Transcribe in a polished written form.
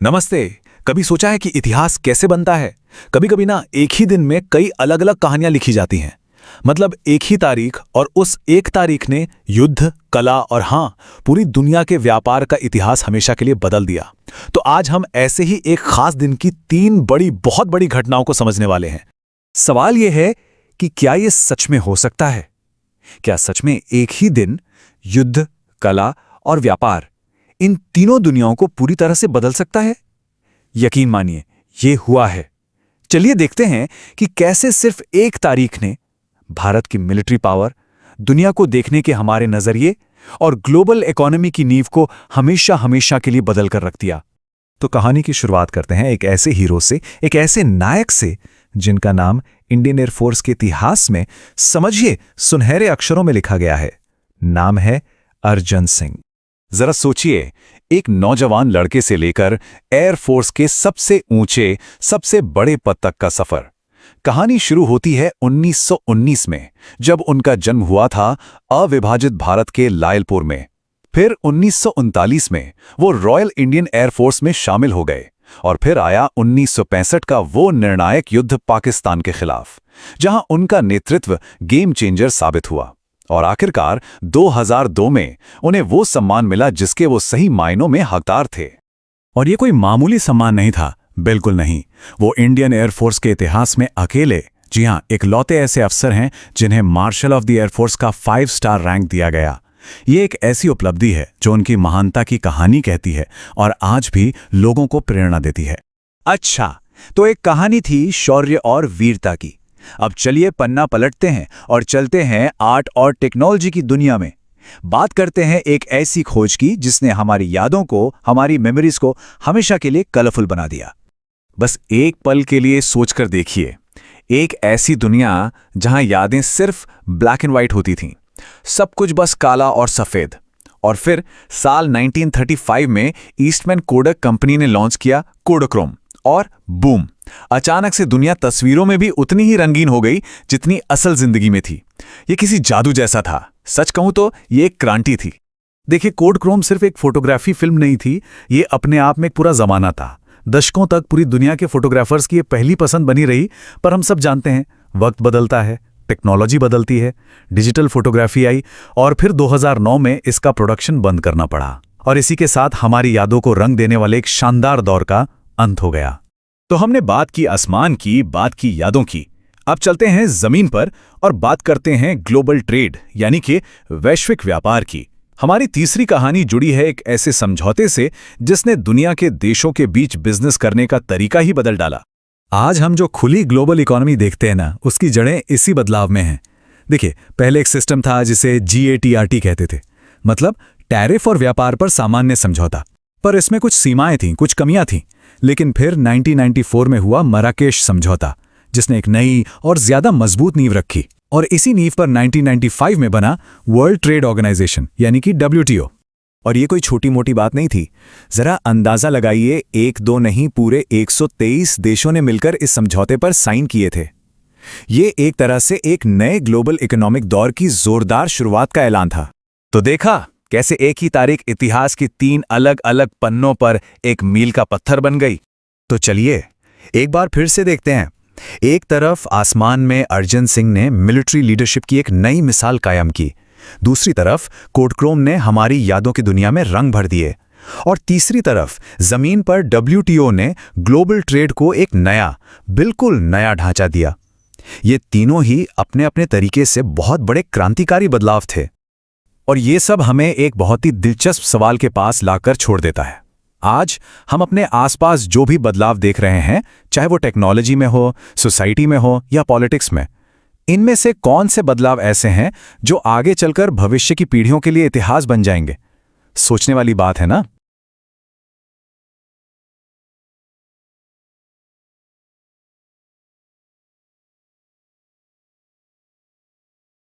नमस्ते। कभी सोचा है कि इतिहास कैसे बनता है? कभी कभी ना एक ही दिन में कई अलग अलग कहानियां लिखी जाती हैं। मतलब एक ही तारीख और उस एक तारीख ने युद्ध, कला और हाँ, पूरी दुनिया के व्यापार का इतिहास हमेशा के लिए बदल दिया। तो आज हम ऐसे ही एक खास दिन की तीन बहुत बड़ी घटनाओं को समझने वाले हैं। सवाल यह है कि क्या यह सच में हो सकता है? क्या सच में एक ही दिन युद्ध, कला और व्यापार, इन तीनों दुनियाओं को पूरी तरह से बदल सकता है? यकीन मानिए, ये हुआ है। चलिए देखते हैं कि कैसे सिर्फ एक तारीख ने भारत की मिलिट्री पावर, दुनिया को देखने के हमारे नजरिए और ग्लोबल इकोनॉमी की नींव को हमेशा हमेशा के लिए बदल कर रख दिया। तो कहानी की शुरुआत करते हैं एक ऐसे हीरो से, एक ऐसे नायक से जिनका नाम इंडियन एयरफोर्स के इतिहास में, समझिए, सुनहरे अक्षरों में लिखा गया है। नाम है अर्जन सिंह। जरा सोचिए, एक नौजवान लड़के से लेकर एयरफोर्स के सबसे ऊंचे, सबसे बड़े पद तक का सफर। कहानी शुरू होती है 1919 में, जब उनका जन्म हुआ था अविभाजित भारत के लायलपुर में। फिर 1939 में वो रॉयल इंडियन एयरफोर्स में शामिल हो गए और फिर आया 1965 का वो निर्णायक युद्ध पाकिस्तान के खिलाफ, जहां उनका नेतृत्व गेम चेंजर साबित हुआ। और आखिरकार 2002 में उन्हें वो सम्मान मिला जिसके वो सही मायनों में हकदार थे। और ये कोई मामूली सम्मान नहीं था, बिल्कुल नहीं। वो इंडियन एयरफोर्स के इतिहास में अकेले, जी हां, इकलौते ऐसे अफसर हैं जिन्हें मार्शल ऑफ द एयरफोर्स का 5 स्टार रैंक दिया गया। ये एक ऐसी उपलब्धि है जो उनकी महानता की कहानी कहती है और आज भी लोगों को प्रेरणा देती है। अच्छा, तो एक कहानी थी शौर्य और वीरता की। अब चलिए पन्ना पलटते हैं और चलते हैं आर्ट और टेक्नोलॉजी की दुनिया में। बात करते हैं एक ऐसी खोज की जिसने हमारी यादों को, हमारी मेमोरीज को हमेशा के लिए कलरफुल बना दिया। बस एक पल के लिए सोचकर देखिए, एक ऐसी दुनिया जहां यादें सिर्फ ब्लैक एंड व्हाइट होती थीं, सब कुछ बस काला और सफेद। और फिर साल 1935 में ईस्टमैन कोडक कंपनी ने लॉन्च किया कोडोक्रोम, और बूम, अचानक से दुनिया तस्वीरों में भी उतनी ही रंगीन हो गई जितनी असल जिंदगी में थी। ये किसी जादू जैसा था। सच कहूं तो ये एक क्रांति थी। देखिए, कोडक्रोम सिर्फ एक फोटोग्राफी फिल्म नहीं थी, ये अपने आप में एक पूरा जमाना था। दशकों तक पूरी दुनिया के फोटोग्राफर्स की ये पहली पसंद बनी रही। पर हम सब जानते हैं, वक्त बदलता है, टेक्नोलॉजी बदलती है, डिजिटल फोटोग्राफी आई और फिर 2009 में इसका प्रोडक्शन बंद करना पड़ा। और इसी के साथ हमारी यादों को रंग देने वाले एक शानदार दौर का अंत हो गया। तो हमने बात की आसमान की, बात की यादों की। अब चलते हैं जमीन पर और बात करते हैं ग्लोबल ट्रेड, यानी कि वैश्विक व्यापार की। हमारी तीसरी कहानी जुड़ी है एक ऐसे समझौते से जिसने दुनिया के देशों के बीच बिजनेस करने का तरीका ही बदल डाला। आज हम जो खुली ग्लोबल इकोनॉमी देखते हैं ना, उसकी जड़ें इसी बदलाव में हैं। देखिए, पहले एक सिस्टम था जिसे GATT कहते थे, मतलब टैरिफ और व्यापार पर सामान्य समझौता। पर इसमें कुछ सीमाएं थीं, कुछ कमियां थीं। लेकिन फिर 1994 में हुआ मराकेश समझौता, जिसने एक नई और ज्यादा मजबूत नींव रखी। और इसी नींव पर 1995 में बना वर्ल्ड ट्रेड ऑर्गेनाइजेशन, यानी कि WTO। और ये कोई छोटी मोटी बात नहीं थी। जरा अंदाजा लगाइए, एक दो नहीं, पूरे 123 देशों ने मिलकर इस समझौते पर साइन किए थे। ये एक तरह से एक नए ग्लोबल इकोनॉमिक दौर की जोरदार शुरुआत का ऐलान था। तो देखा कैसे एक ही तारीख इतिहास की 3 अलग अलग पन्नों पर एक मील का पत्थर बन गई। तो चलिए एक बार फिर से देखते हैं। एक तरफ आसमान में अर्जन सिंह ने मिलिट्री लीडरशिप की एक नई मिसाल कायम की, दूसरी तरफ कोडक्रोम ने हमारी यादों की दुनिया में रंग भर दिए, और तीसरी तरफ जमीन पर WTO ने ग्लोबल ट्रेड को एक नया, बिल्कुल नया ढांचा दिया। ये तीनों ही अपने अपने तरीके से बहुत बड़े क्रांतिकारी बदलाव थे। और ये सब हमें एक बहुत ही दिलचस्प सवाल के पास लाकर छोड़ देता है। आज हम अपने आसपास जो भी बदलाव देख रहे हैं, चाहे वो टेक्नोलॉजी में हो, सोसाइटी में हो या पॉलिटिक्स में, इनमें से कौन से बदलाव ऐसे हैं जो आगे चलकर भविष्य की पीढ़ियों के लिए इतिहास बन जाएंगे? सोचने वाली बात है ना।